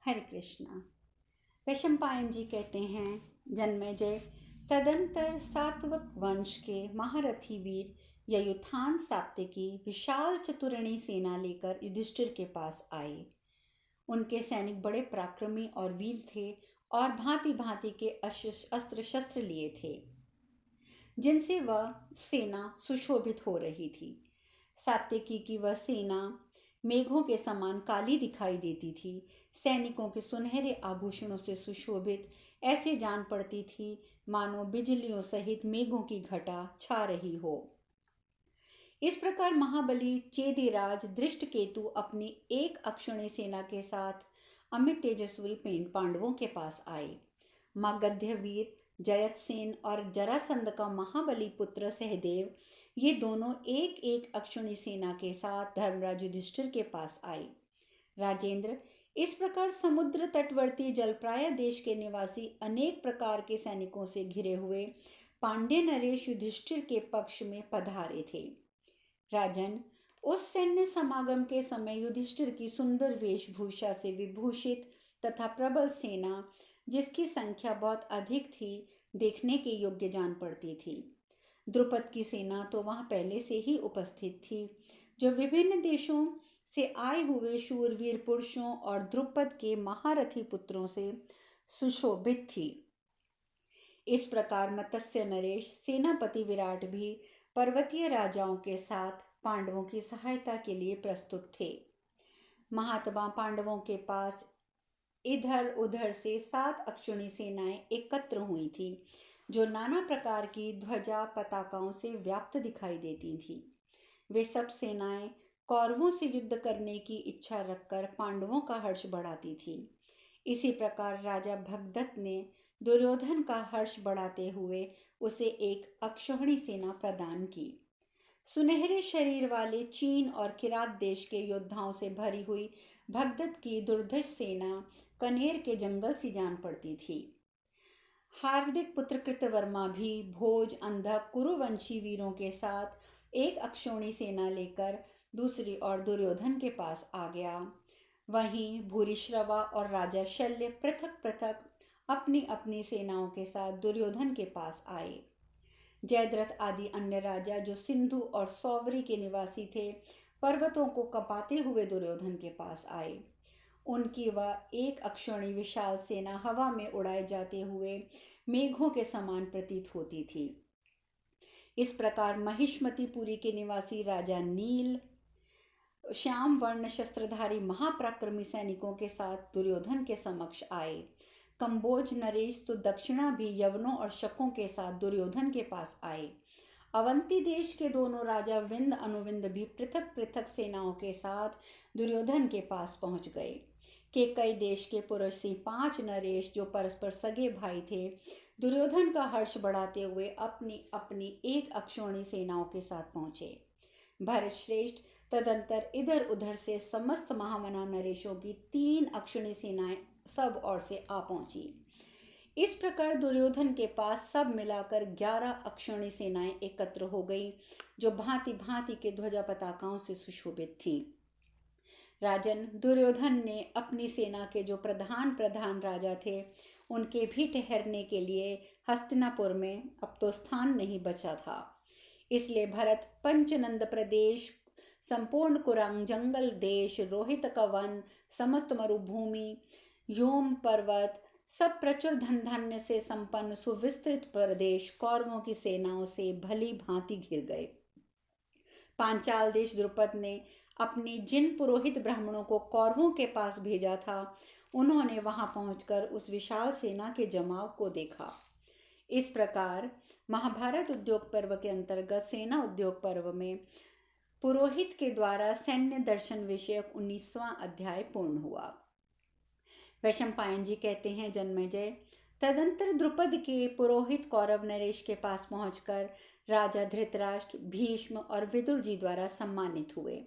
हरे कृष्णा। वैशंपायन जी कहते हैं, जन्मेजय, तदंतर सात्वक वंश के महारथी वीर ययुथान सात्विकी विशाल चतुरणी सेना लेकर युधिष्ठिर के पास आए। उनके सैनिक बड़े पराक्रमी और वीर थे और भांति भांति के अस्त्र शस्त्र लिए थे, जिनसे वह सेना सुशोभित हो रही थी। सात्विकी की वह सेना मेघों के समान काली दिखाई देती थी। सैनिकों के सुनहरे आभूषणों से सुशोभित ऐसे जान पड़ती थी मानो बिजलियों सहित मेघों की घटा छा रही हो। इस प्रकार महाबली चेदिराज दृष्टकेतु अपनी एक अक्षौणी सेना के साथ अमित तेजस्वी पांडवों के पास आए। मगध वीर जयतसेन और जरासंध का महाबली पुत्र सहदेव, ये दोनों एक एक अक्षौणी सेना के साथ धर्मराज युधिष्ठिर के पास आए। राजेंद्र, इस प्रकार समुद्र तटवर्ती जलप्राय देश के निवासी अनेक प्रकार के सैनिकों से घिरे हुए पांड्य नरेश युधिष्ठिर के पक्ष में पधारे थे। राजन, उस सैन्य समागम के समय युधिष्ठिर की सुंदर वेशभूषा से विभूषित तथा प्रबल सेना, जिसकी संख्या बहुत अधिक थी, देखने के योग्य जान पड़ती थी। द्रुपद की सेना तो वहां पहले से ही उपस्थित थी, जो विभिन्न देशों से आए हुए शूरवीर पुरुषों और द्रुपद के महारथी पुत्रों से सुशोभित थी। इस प्रकार मत्स्य नरेश सेनापति विराट भी पर्वतीय राजाओं के साथ पांडवों की सहायता के लिए प्रस्तुत थे। महात्मा पांडवों के पास इधर उधर से 7 अक्षौणी सेनाएं एकत्र हुई थी, जो नाना प्रकार की ध्वजा पताकाओं से व्याप्त दिखाई देती थी। वे सब सेनाएं कौरवों से युद्ध करने की इच्छा रखकर पांडवों का हर्ष बढ़ाती थी। इसी प्रकार राजा भगदत्त ने दुर्योधन का हर्ष बढ़ाते हुए उसे एक अक्षौहिणी सेना प्रदान की। सुनहरे शरीर वाले चीन और किरात देश के योद्धाओं से भरी हुई भगदत्त की दुर्धर्ष सेना कनेर के जंगल सी जान पड़ती थी। हार्दिक पुत्र कृतवर्मा भी भोज, अंधक, कुरुवंशी वीरों के साथ एक अक्षौणी सेना लेकर दूसरी ओर दुर्योधन के पास आ गया। वहीं भूरिश्रवा और राजा शल्य पृथक पृथक अपनी अपनी सेनाओं के साथ दुर्योधन के पास आए। जयद्रथ आदि अन्य राजा, जो सिंधु और सौवरी के निवासी थे, पर्वतों को कपाते हुए दुर्योधन के पास आए। उनकी वह एक अक्षौणी विशाल सेना हवा में उड़ाए जाते हुए मेघों के समान प्रतीत होती थी। इस प्रकार महिष्मतिपुरी के निवासी राजा नील श्याम वर्ण शस्त्रधारी महापराक्रमी सैनिकों के साथ दुर्योधन के समक्ष आए। कंबोज नरेश तो दक्षिणा भी यवनों और शकों के साथ दुर्योधन के पास आए। अवंती देश के दोनों राजा विंद अनुविंद भी पृथक पृथक सेनाओं के साथ दुर्योधन के पास पहुंच गए। केकई देश के पुरुषी 5 नरेश, जो परस्पर सगे भाई थे, दुर्योधन का हर्ष बढ़ाते हुए अपनी अपनी एक अक्षौणी सेनाओं के साथ पहुंचे। भरतश्रेष्ठ, तदंतर इधर उधर से समस्त महामना नरेशों की 3 अक्षौणी सेनाएं सब ओर से आ पहुंची। इस प्रकार दुर्योधन के पास सब मिलाकर 11 अक्षौणी सेनाएं एकत्र हो गई, जो भांति भांति के ध्वजा पताकाओं से सुशोभित थी। राजन, दुर्योधन ने अपनी सेना के जो प्रधान राजा थे, उनके भी ठहरने के लिए हस्तिनापुर में अब तो स्थान नहीं बचा था। इसलिए भरत पंचनंद प्रदेश, संपूर्ण कुरंग जंगल देश, रोहित का वन, समस्त मरुभूमि, योम पर्वत, सब प्रचुर धन धान्य से संपन्न सुविस्तृत प्रदेश कौरवों की सेनाओं से भली भांति घिर गए। पांचाल देश द्रुपद ने अपनी जिन पुरोहित ब्राह्मणों को कौरवों के पास भेजा था, उन्होंने वहां पहुंचकर उस विशाल सेना के जमाव को देखा। इस प्रकार महाभारत उद्योग पर्व के अंतर्गत सेना उद्योग पर्व में पुरोहित के द्वारा सैन्य दर्शन विषयक 19वां अध्याय पूर्ण हुआ। वैशंपायन जी कहते हैं, जन्मेजय, तदंतर द्रुपद के पुरोहित कौरव नरेश के पास पहुंचकर राजा धृतराष्ट्र, भीष्म और विदुर जी द्वारा सम्मानित हुए।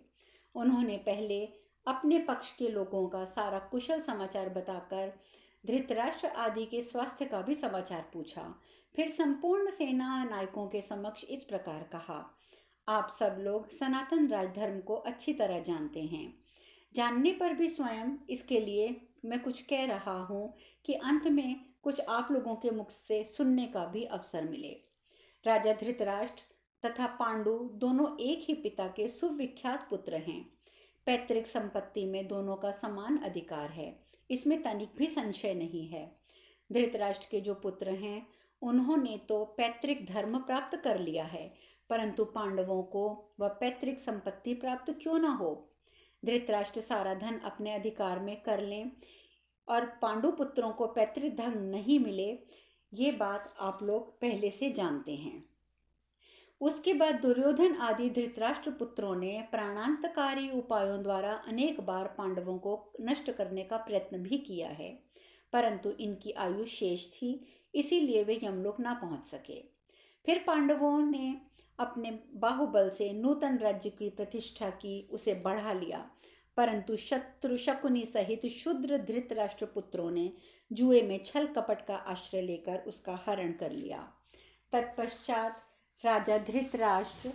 उन्होंने पहले अपने पक्ष के लोगों का सारा कुशल समाचार बताकर धृतराष्ट्र आदि के स्वास्थ्य का भी समाचार पूछा। फिर संपूर्ण सेना नायकों के समक्ष इस प्रकार कहा, आप सब लोग सनातन राजधर्म को अच्छी तरह जानते हैं। जानने पर भी स्वयं इसके लिए मैं कुछ कह रहा हूँ कि अंत में कुछ आप लोगों के मुख से सुनने का भी अवसर मिले। राजा धृतराष्ट्र तथा पांडु दोनों एक ही पिता के सुविख्यात पुत्र हैं। पैतृक संपत्ति में दोनों का समान अधिकार है, इसमें तनिक भी संशय नहीं है। धृतराष्ट्र के जो पुत्र हैं उन्होंने तो पैतृक धर्म प्राप्त कर लिया है, परंतु पांडवों को वह पैतृक संपत्ति प्राप्त क्यों न हो। धृतराष्ट्र सारा धन अपने अधिकार में कर लें और पांडु पुत्रों को पैतृक धन नहीं मिले, ये बात आप लोग पहले से जानते हैं। उसके बाद दुर्योधन आदि धृतराष्ट्र पुत्रों ने प्राणांतकारी उपायों द्वारा अनेक बार पांडवों को नष्ट करने का प्रयत्न भी किया है, परंतु इनकी आयु शेष थी, इसीलिए वे यमलोक ना पहुंच सके। फिर पांडवों ने अपने बाहुबल से नूतन राज्य की प्रतिष्ठा की, उसे बढ़ा लिया, परंतु शत्रु शकुनी सहित शूद्र धृतराष्ट्र पुत्रों ने जुए में छल कपट का आश्रय लेकर उसका हरण कर लिया। तत्पश्चात राजा धृतराष्ट्र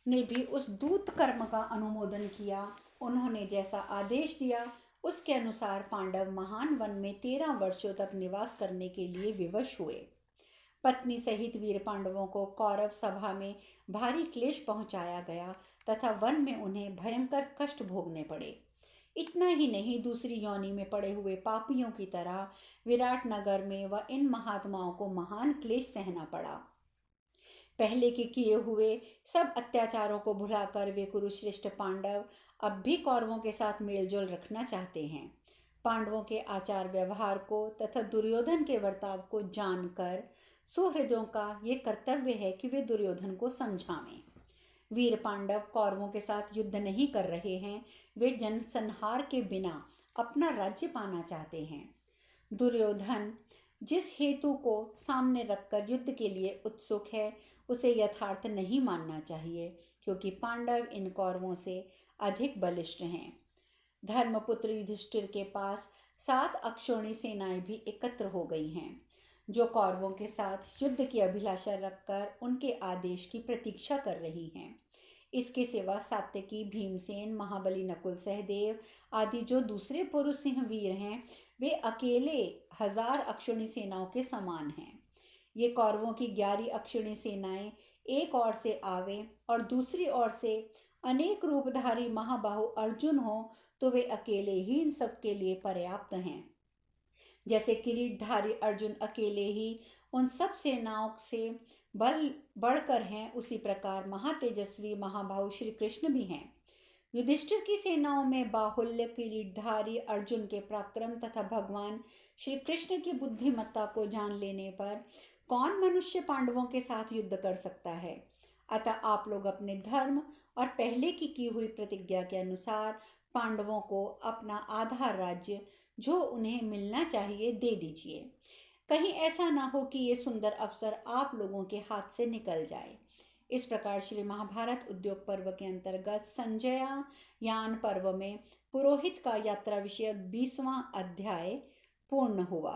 ने भी उस दूत कर्म का अनुमोदन किया। उन्होंने जैसा आदेश दिया उसके अनुसार पांडव महान वन में 13 वर्षों तक निवास करने के लिए विवश हुए। पत्नी सहित वीर पांडवों को कौरव सभा में भारी क्लेश पहुंचाया गया तथा वन में उन्हें भयंकर कष्ट भोगने पड़े। इतना ही नहीं, दूसरी योनि में पड़े हुए पापियों की तरह विराट नगर में व इन महात्माओं को महान क्लेश सहना पड़ा। पहले के किए हुए सब अत्याचारों को भुलाकर वे कुरुश्रेष्ठ पांडव अब भी कौरवों के साथ मेलजोल रखना चाहते हैं। पांडवों के आचार व्यवहार को तथा दुर्योधन के वर्ताव को जानकर सुहृदों का ये कर्तव्य है कि वे दुर्योधन को समझावें। वीर पांडव कौरवों के साथ युद्ध नहीं कर रहे हैं, वे जनसंहार के बिना अपना राज्य पाना चाहते हैं। दुर्योधन जिस हेतु को सामने रखकर युद्ध के लिए उत्सुक है, उसे यथार्थ नहीं मानना चाहिए, क्योंकि पांडव इन कौरवों से अधिक बलिष्ठ हैं। धर्मपुत्र युधिष्ठिर के पास 7 अक्षौणी सेनाएं भी एकत्र हो गई हैं, जो कौरवों के साथ युद्ध की अभिलाषा रखकर उनके आदेश की प्रतीक्षा कर रही हैं। इसके सिवा सात्यकी, भीमसेन, महाबली, नकुल, सहदेव आदि जो दूसरे पुरुष सिंह वीर हैं, वे अकेले 1000 अक्षौणी सेनाओं के समान हैं। ये कौरवों की 11 अक्षौणी सेनाएं एक ओर से आवे और दूसरी ओर से अनेक रूपधारी महाबाहु अर्जुन हो, तो वे अकेले ही इन सब के लिए पर्याप्त हैं। जैसे किरीटधारी अर्जुन अकेले ही उन सब सेनाओं से बल बढ़कर हैं, उसी प्रकार महातेजस्वी महाबाहु श्री कृष्ण भी हैं। युधिष्ठिर की सेनाओं में बाहुल्य, किरीटधारी अर्जुन के पराक्रम तथा भगवान श्री कृष्ण की बुद्धिमत्ता को जान लेने पर कौन मनुष्य पांडवों के साथ युद्ध कर सकता है। अतः आप लोग अपने धर्म और पहले की हुई प्रतिज्ञा के अनुसार पांडवों को अपना आधा राज्य जो उन्हें मिलना चाहिए दे दीजिए। कहीं ऐसा ना हो कि ये सुंदर अवसर आप लोगों के हाथ से निकल जाए। इस प्रकार श्री महाभारत उद्योग पर्व के अंतर्गत संजयायान पर्व में पुरोहित का यात्रा विषयक 20वां अध्याय पूर्ण हुआ।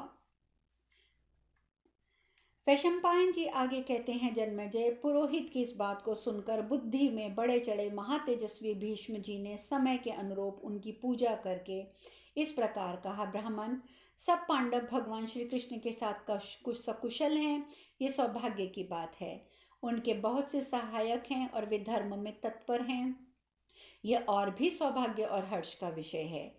वैशंपायन जी आगे कहते हैं, जन्मेजय, पुरोहित की इस बात को सुनकर बुद्धि में बड़े चढ़े महातेजस्वी भीष्म जी ने समय के अनुरूप उनकी पूजा करके इस प्रकार कहा, ब्राह्मण, सब पांडव भगवान श्री कृष्ण के साथ कुछ सकुशल हैं, ये सौभाग्य की बात है। उनके बहुत से सहायक हैं और वे धर्म में तत्पर हैं, यह और भी सौभाग्य और हर्ष का विषय है।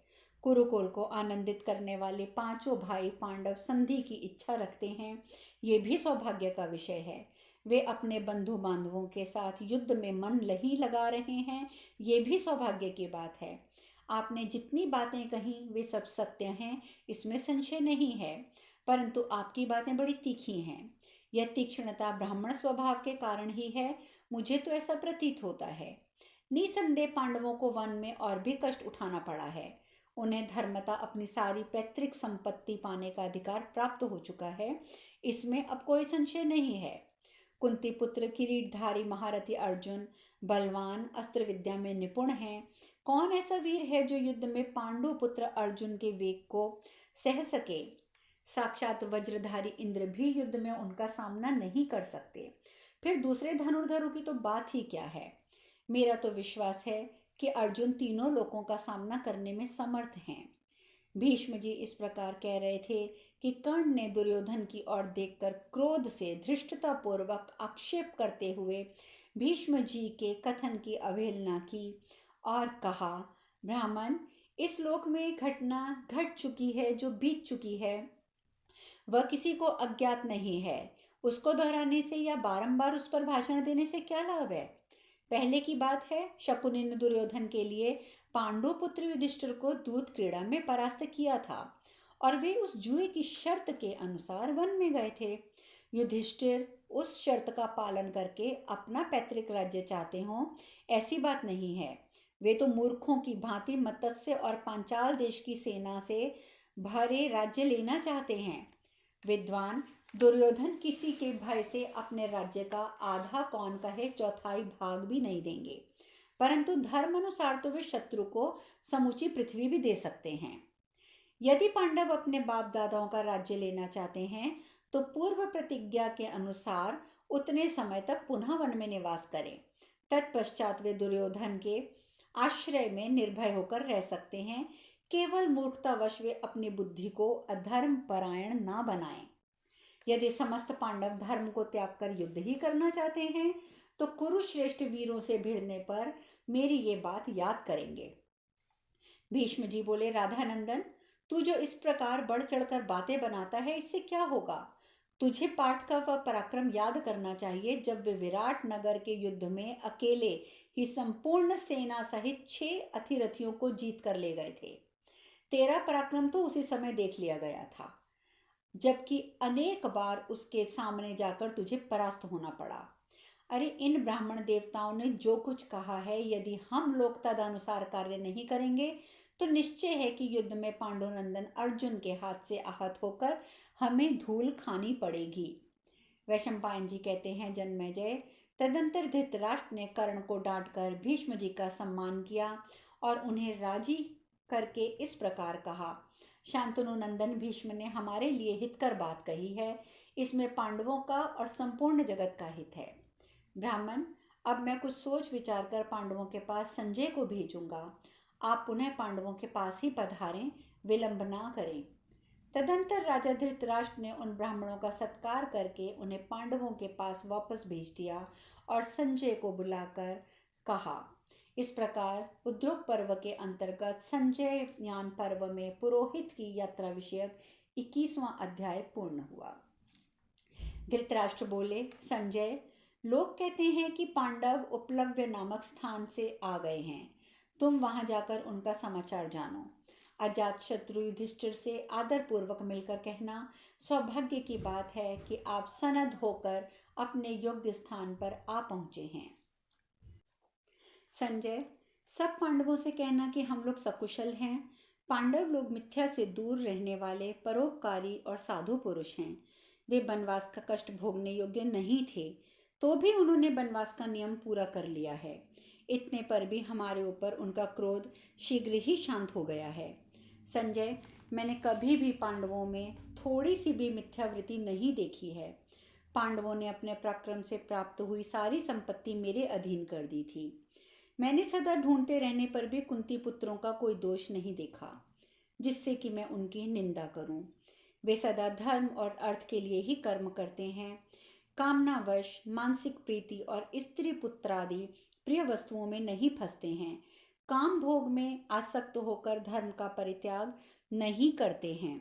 कुरुकुल को आनंदित करने वाले 5 भाई पांडव संधि की इच्छा रखते हैं, ये भी सौभाग्य का विषय है। वे अपने बंधु बांधवों के साथ युद्ध में मन नहीं लगा रहे हैं, ये भी सौभाग्य की बात है। आपने जितनी बातें कही वे सब सत्य हैं, इसमें संशय नहीं है, परंतु आपकी बातें बड़ी तीखी हैं। यह तीक्ष्णता ब्राह्मण स्वभाव के कारण ही है, मुझे तो ऐसा प्रतीत होता है। निसंदेह पांडवों को वन में और भी कष्ट उठाना पड़ा है। उन्हें धर्मता अपनी सारी पैतृक संपत्ति पाने का अधिकार प्राप्त हो चुका है, इसमें अब कोई संशय नहीं है। कुंती पुत्र किरीटधारी महारथी अर्जुन बलवान, अस्त्र विद्या में निपुण हैं। कौन ऐसा वीर है जो युद्ध में पांडु पुत्र अर्जुन के वेग को सह सके। साक्षात वज्रधारी इंद्र भी युद्ध में उनका सामना नहीं कर सकते, फिर दूसरे धनुर्धरों की तो बात ही क्या है। मेरा तो विश्वास है कि अर्जुन तीनों लोकों का सामना करने में समर्थ हैं। भीष्म जी इस प्रकार कह रहे थे कि कर्ण ने दुर्योधन की ओर देखकर क्रोध से धृष्टतापूर्वक आक्षेप करते हुए भीष्म जी के कथन की अवहेलना की और कहा, ब्राह्मण, इस लोक में घटना घट चुकी है जो बीत चुकी है वह किसी को अज्ञात नहीं है। उसको दोहराने से या बारंबार उस पर भाषण देने से क्या लाभ है। पहले की बात है, शकुनि ने दुर्योधन के लिए पांडु पुत्र युधिष्ठिर को दूत क्रीड़ा में परास्त किया था और वे उस जुए की शर्त के अनुसार वन में गए थे। युधिष्ठिर उस शर्त का पालन करके अपना पैतृक राज्य चाहते हों, ऐसी बात नहीं है। वे तो मूर्खों की भांति मत्स्य और पांचाल देश की सेना से भरे राज्य लेना चाहते हैं। विद्वान दुर्योधन किसी के भय से अपने राज्य का आधा कौन कहे चौथाई भाग भी नहीं देंगे, परंतु धर्म अनुसार तो वे शत्रु को समूची पृथ्वी भी दे सकते हैं। यदि पांडव अपने बाप दादाओं का राज्य लेना चाहते हैं तो पूर्व प्रतिज्ञा के अनुसार उतने समय तक पुनः वन में निवास करें। तत्पश्चात वे दुर्योधन के आश्रय में निर्भय होकर रह सकते हैं। केवल मूर्खतावश वे अपनी बुद्धि को अधर्म परायण ना बनाएं। यदि समस्त पांडव धर्म को त्याग कर युद्ध ही करना चाहते हैं तो कुरुश्रेष्ठ वीरों से भिड़ने पर मेरी ये बात याद करेंगे। भीष्म जी बोले, राधानंदन, तू जो इस प्रकार बढ़ चढ़कर बातें बनाता है, इससे क्या होगा। तुझे पार्थ का वह पराक्रम याद करना चाहिए जब वे विराट नगर के युद्ध में अकेले ही संपूर्ण सेना सहित 6 अथिरथियों को जीत कर ले गए थे। तेरा पराक्रम तो उसी समय देख लिया गया था, जबकि अनेक बार उसके सामने जाकर तुझे परास्त होना पड़ा। अरे, इन ब्राह्मण देवताओं ने जो कुछ कहा है, यदि हम लोग तदनुसार कार्य नहीं करेंगे तो निश्चय है कि युद्ध में पांडुनंदन अर्जुन के हाथ से आहत होकर हमें धूल खानी पड़ेगी। वैशंपायन जी कहते हैं, जन्मेजय, तदंतर धृतराष्ट्र ने कर्ण को डांटकर भीष्म जी का सम्मान किया और उन्हें राजी करके इस प्रकार कहा, शांतनु नंदन, भीष्म ने हमारे लिए हितकर बात कही है। इसमें पांडवों का और संपूर्ण जगत का हित है। ब्राह्मण, अब मैं कुछ सोच विचार कर पांडवों के पास संजय को भेजूंगा। आप पुनः पांडवों के पास ही पधारें, विलंब ना करें। तदंतर राजा धृतराष्ट्र ने उन ब्राह्मणों का सत्कार करके उन्हें पांडवों के पास वापस भेज दिया और संजय को बुलाकर कहा। इस प्रकार उद्योग पर्व के अंतर्गत संजय ज्ञान पर्व में पुरोहित की यात्रा विषयक 21वां अध्याय पूर्ण हुआ। धृतराष्ट्र बोले, संजय, लोग कहते हैं कि पांडव उपलव्य नामक स्थान से आ गए हैं। तुम वहां जाकर उनका समाचार जानो। अजात शत्रु युधिष्ठिर से आदरपूर्वक मिलकर कहना, सौभाग्य की बात है कि आप सनद होकर अपने योग्य स्थान पर आ पहुंचे हैं। संजय, सब पांडवों से कहना कि हम लोग सकुशल हैं। पांडव लोग मिथ्या से दूर रहने वाले परोपकारी और साधु पुरुष हैं। वे वनवास का कष्ट भोगने योग्य नहीं थे, तो भी उन्होंने वनवास का नियम पूरा कर लिया है। इतने पर भी हमारे ऊपर उनका क्रोध शीघ्र ही शांत हो गया है। संजय, मैंने कभी भी पांडवों में थोड़ी सी भी मिथ्यावृत्ति नहीं देखी है। पांडवों ने अपने पराक्रम से प्राप्त हुई सारी संपत्ति मेरे अधीन कर दी थी। मैंने सदा ढूंढते रहने पर भी कुंती पुत्रों का कोई दोष नहीं देखा जिससे कि मैं उनकी निंदा करूं। वे सदा धर्म और अर्थ के लिए ही कर्म करते हैं। कामनावश मानसिक प्रीति और स्त्री पुत्रादि प्रिय वस्तुओं में नहीं फंसते हैं। काम भोग में आसक्त होकर धर्म का परित्याग नहीं करते हैं।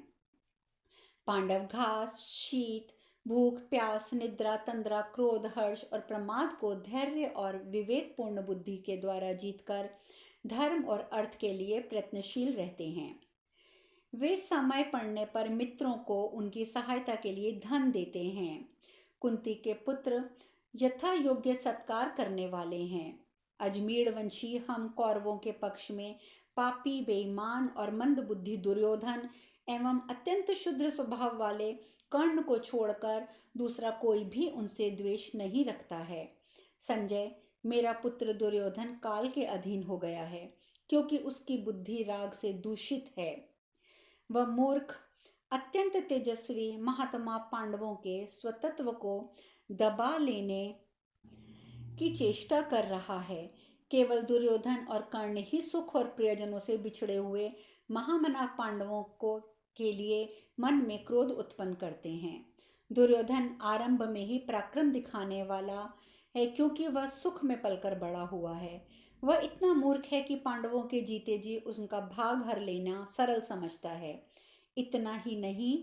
पांडव घास, शीत, भूख, प्यास, निद्रा, तंद्रा, क्रोध, हर्ष और प्रमाद को धैर्य और विवेकपूर्ण बुद्धि के द्वारा जीतकर धर्म और अर्थ के लिए प्रयत्नशील रहते हैं। वे समय पड़ने पर मित्रों को उनकी सहायता के लिए धन देते हैं। कुंती के पुत्र यथा योग्य सत्कार करने वाले हैं। अजमीर वंशी हम कौरवों के पक्ष में पापी, बेईमान और मंद बुद्धि दुर्योधन एवं अत्यंत शुद्र स्वभाव वाले कर्ण को छोड़कर दूसरा कोई भी उनसे द्वेष नहीं रखता है। संजय, मेरा पुत्र दुर्योधन काल के अधीन हो गया है क्योंकि उसकी बुद्धि राग से दूषित है। वह मूर्ख, अत्यंत तेजस्वी महात्मा पांडवों के स्वतत्व को दबा लेने की चेष्टा कर रहा है। केवल दुर्योधन और कर्ण ही सुख और प्रियजनों से बिछड़े हुए महामना पांडवों को के लिए मन में क्रोध उत्पन्न करते हैं। दुर्योधन आरंभ में ही पराक्रम दिखाने वाला है, क्योंकि वह सुख में पलकर बड़ा हुआ है। वह इतना मूर्ख है कि पांडवों के जीते जी उनका भाग हर लेना सरल समझता है। इतना ही नहीं,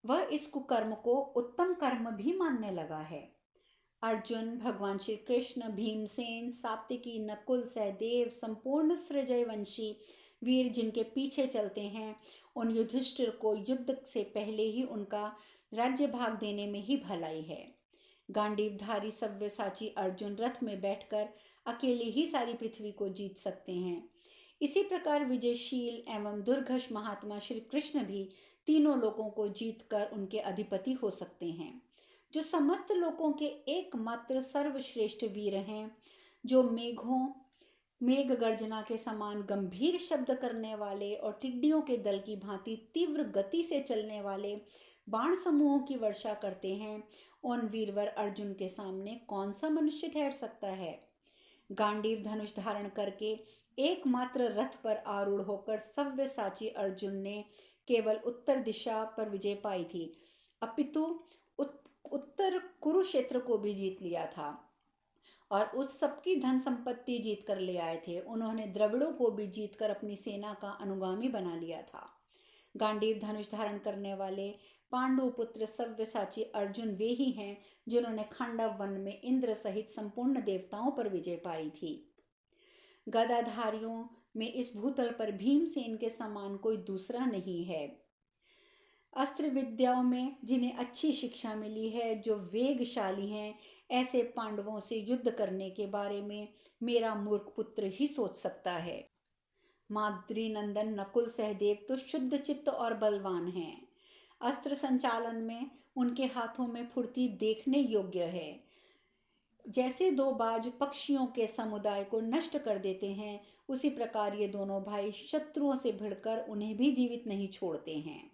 वह इस कुकर्म को उत्तम कर्म भी मानने लगा है। अर्जुन, भगवान श्री कृष्ण, भीमसेन, सात्विकी, नकुल, सहदेव, संपूर्ण सृजयवंशी वीर जिनके पीछे चलते हैं, उन युधिष्ठिर को युद्ध से पहले ही उनका राज्य भाग देने में ही भलाई है। गांडीवधारी सव्यसाची अर्जुन रथ में बैठकर अकेले ही सारी पृथ्वी को जीत सकते हैं। इसी प्रकार विजयशील एवं दुर्घर्ष महात्मा श्री कृष्ण भी तीनों लोकों को जीतकर उनके अधिपति हो सकते हैं, जो समस्त लोकों के एकमात्र सर्वश्रेष्ठ वीर हैं, जो मेघ गर्जना के समान गंभीर शब्द करने वाले और टिड्डियों के दल की भांति तीव्र गति से चलने वाले बाण समूहों की वर्षा करते हैं। उन वीरवर अर्जुन के सामने कौन सा मनुष्य ठहर सकता है? गांडीव धनुष धारण करके एकमात्र रथ पर आरूढ़ होकर सव्यसाची अर्जुन ने केवल उत्तर दिशा पर विजय पाई थी, अपितु उत्तर कुरुक्षेत्र को भी जीत लिया था और उस सबकी धन संपत्ति जीत कर ले आए थे। उन्होंने द्रविड़ों को भी जीतकर अपनी सेना का अनुगामी बना लिया था। गांडीव धनुष धारण करने वाले पांडु पुत्र सव्यसाची अर्जुन वे ही हैं जिन्होंने खांडव वन में इंद्र सहित संपूर्ण देवताओं पर विजय पाई थी। गदाधारियों में इस भूतल पर भीमसेन के समान कोई दूसरा नहीं है। अस्त्र विद्याओं में जिन्हें अच्छी शिक्षा मिली है, जो वेगशाली हैं, ऐसे पांडवों से युद्ध करने के बारे में मेरा मूर्ख पुत्र ही सोच सकता है। माद्री नंदन नकुल सहदेव तो शुद्ध चित्त और बलवान हैं। अस्त्र संचालन में उनके हाथों में फुर्ती देखने योग्य है। जैसे दो बाज पक्षियों के समुदाय को नष्ट कर देते हैं, उसी प्रकार ये दोनों भाई शत्रुओं से भिड़कर उन्हें भी जीवित नहीं छोड़ते हैं।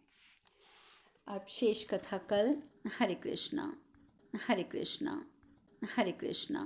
अब शेष कथा कल। हरे कृष्णा, हरे कृष्णा, हरे कृष्णा।